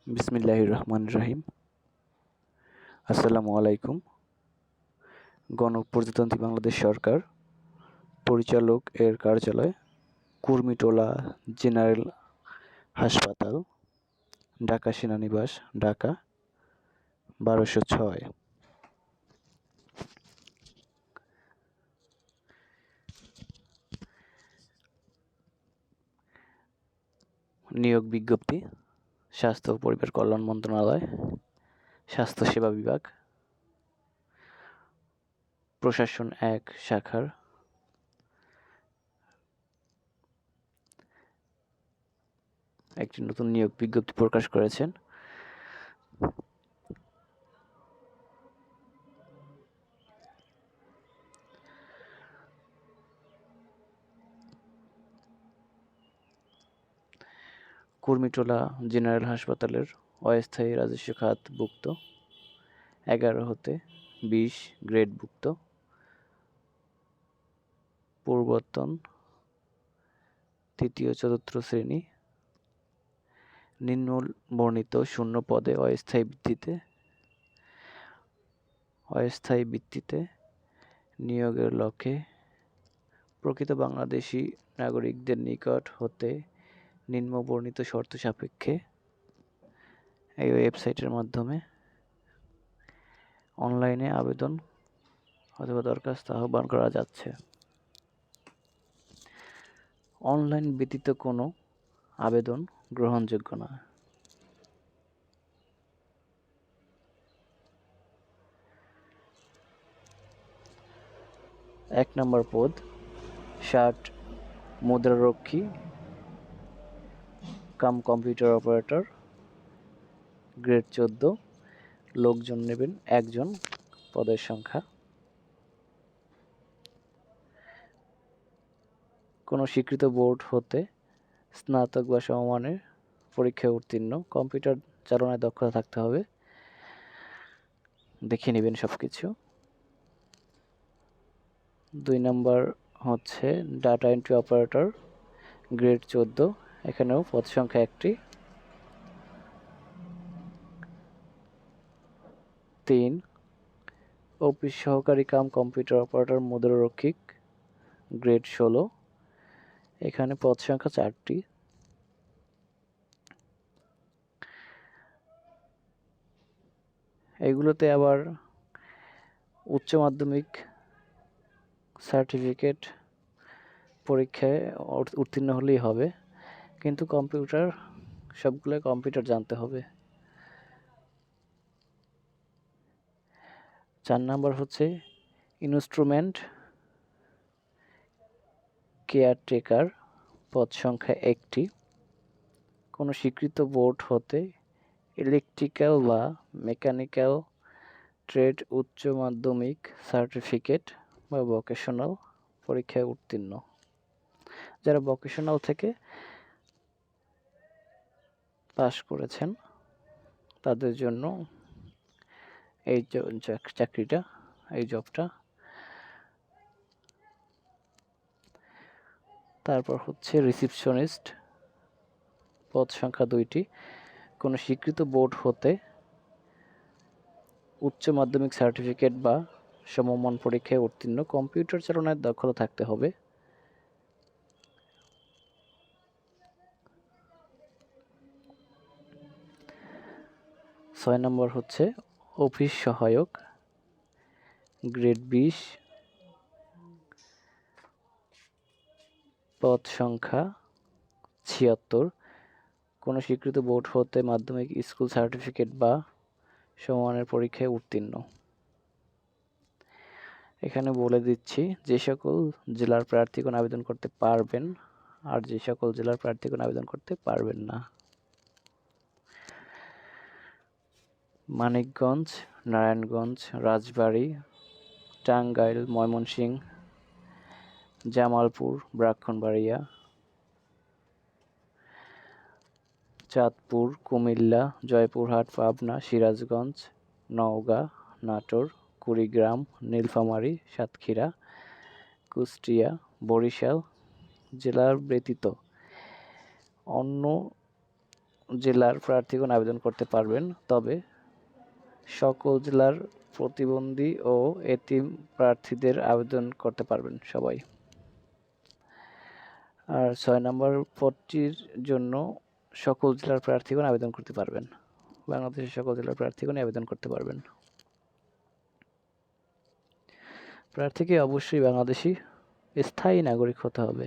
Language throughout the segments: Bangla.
বিসমিল্লাহির রহমানির রহিম। আসসালামু আলাইকুম। গণপ্রজাতন্ত্রী বাংলাদেশ সরকার পরিচালক এর কার্যালয়, কুর্মিটোলা জেনারেল হাসপাতাল, ঢাকা সেনানিবাস, ঢাকা ১২০৬। নিয়োগ বিজ্ঞপ্তি, স্বাস্থ্য ও পরিবার কল্যাণ মন্ত্রণালয়, স্বাস্থ্য সেবা বিভাগ, প্রশাসন ১ শাখার একটি নতুন নিয়োগ বিজ্ঞপ্তি প্রকাশ করেছেন। কুর্মিটোলা জেনারেল হাসপাতালের অস্থায়ী রাজস্ব খাতভুক্ত ১১ হতে ২০ গ্রেডভুক্ত পূর্বতন তৃতীয় চতুর্থ শ্রেণী নিম্ন বর্ণিত শূন্য পদে অস্থায়ী ভিত্তিতে নিয়োগের লক্ষ্যে প্রকৃত বাংলাদেশি নাগরিকদের নিকট হতে নিম্ন বর্ণিত শর্ত সাপেক্ষে এই ওয়েবসাইটের মাধ্যমে অনলাইনে আবেদন অথবা দরখাস্ত আহ্বান করা যাচ্ছে। অনলাইন ব্যতীত কোনো আবেদন গ্রহণযোগ্য না। এক নম্বর পদ ৬০ মুদ্রারক্ষী কাম কম্পিউটার অপারেটর, গ্রেড ১৪, লোকজন নেবেন ১ জন, পদের সংখ্যা। কোনো স্বীকৃত বোর্ড হতে স্নাতক বা সমমানের পরীক্ষায় উত্তীর্ণ, কম্পিউটার চালনায় দক্ষতা থাকতে হবে। দেখে নেবেন সবকিছু। ২ নম্বর হচ্ছে ডাটা এন্ট্রি অপারেটর, গ্রেড ১৪, এখানেও পদ সংখ্যা ১টি। ৩ অফিস সহকারী কাম কম্পিউটার অপারেটর মুদ্রারক্ষিক, গ্রেড ১৬, এখানে পদ সংখ্যা ৪টি। এগুলোতে আবার উচ্চ মাধ্যমিক সার্টিফিকেট পরীক্ষায় উত্তীর্ণ হলেই হবে, কিন্তু সবগুলো কম্পিউটার জানতে হবে। ৪ নাম্বার হচ্ছে ইনস্ট্রুমেন্ট কেয়ারটেকার, পদ সংখ্যা ১টি। কোনো স্বীকৃত বোর্ড হতে ইলেকট্রিক্যাল বা মেকানিক্যাল ট্রেড উচ্চ মাধ্যমিক সার্টিফিকেট বা ভোকেশনাল পরীক্ষায় উত্তীর্ণ। যারা ভোকেশনাল থেকে পাস করেছেন তাদের জন্য এই চাকরিটা, এই জবটা। তারপর হচ্ছে রিসিপশনিস্ট, পদ সংখ্যা ২টি। কোনো স্বীকৃত বোর্ড হতে উচ্চ মাধ্যমিক সার্টিফিকেট বা সমমান পরীক্ষায় উত্তীর্ণ, কম্পিউটার চালনায় দক্ষতা থাকতে হবে। ছয় নম্বর হচ্ছে অফিস সহায়ক, গ্রেড ২০, পদ সংখ্যা ৭৬। কোনো স্বীকৃত বোর্ড হতে মাধ্যমিক স্কুল সার্টিফিকেট বা সমমানের পরীক্ষায় উত্তীর্ণ। এখানে বলে দিচ্ছি যে সকল জেলার প্রার্থীগণ আবেদন করতে পারবেন আর যে সকল জেলার প্রার্থীগণ আবেদন করতে পারবেন না। মানিকগঞ্জ, নারায়ণগঞ্জ, রাজবাড়ী, টাঙ্গাইল, ময়মনসিংহ, জামালপুর, ব্রাহ্মণবাড়িয়া, চাঁদপুর, কুমিল্লা, জয়পুরহাট, পাবনা, সিরাজগঞ্জ, নওগাঁ, নাটোর, কুড়িগ্রাম, নীলফামারী, সাতক্ষীরা, কুষ্টিয়া, বরিশাল জেলার ব্যতীত অন্য জেলার প্রার্থীগণ আবেদন করতে পারবেন, তবে সকল জেলার প্রতিবন্ধী ও এতিম প্রার্থীদের আবেদন করতে পারবেন সবাই। আর 6 নম্বর পদটির জন্য সকল জেলার প্রার্থীগণ আবেদন করতে পারবেন। বাংলাদেশের সকল জেলার প্রার্থীগণ আবেদন করতে পারবেন। প্রার্থীকে অবশ্যই বাংলাদেশী স্থায়ী নাগরিক হতে হবে।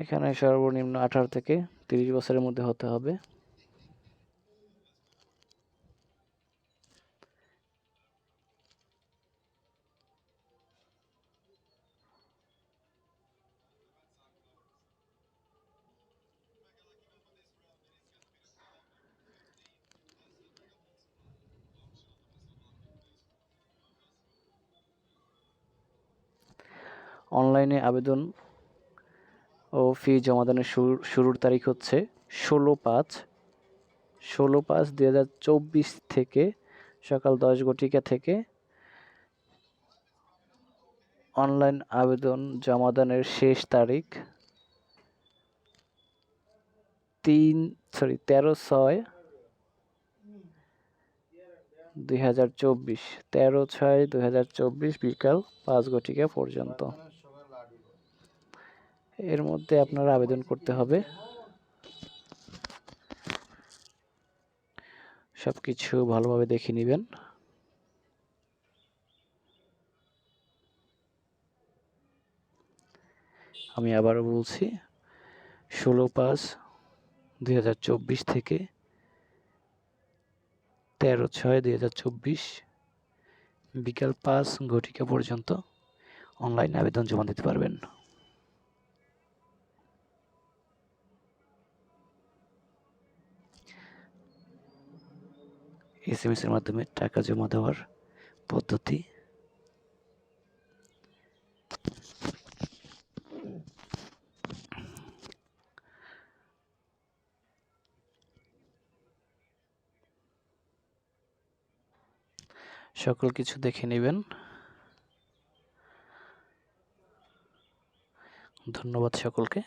এখানে সর্বনিম্ন 18 থেকে 30 বছরের মধ্যে হতে হবে। অনলাইনে আবেদন ও ফি জমাদানের শুরুর তারিখ হচ্ছে 16/5/2024 থেকে সকাল 10 ঘটিকা থেকে। অনলাইন আবেদন জমাদানের শেষ তারিখ 13/6/2024 13/6/2024 বিকাল 5 ঘটিকা পর্যন্ত। এর মধ্যে আপনারা আবেদন করতে হবে। সবকিছু ভালোভাবে দেখে নেবেন। আমি আবারও বলছি, 16/5/2024 থেকে 13/6/2024 বিকাল 5 ঘটিকা পর্যন্ত অনলাইন আবেদন জমা দিতে পারবেন। SMS এর মাধ্যমে টাকা জমা দেওয়ার পদ্ধতি। সকল কিছু দেখে নেবেন। ধন্যবাদ সকলকে।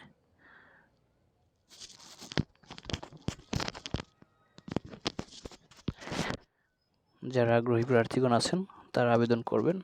যারা আগ্রহী প্রার্থীগণ আছেন তারা আবেদন করবেন।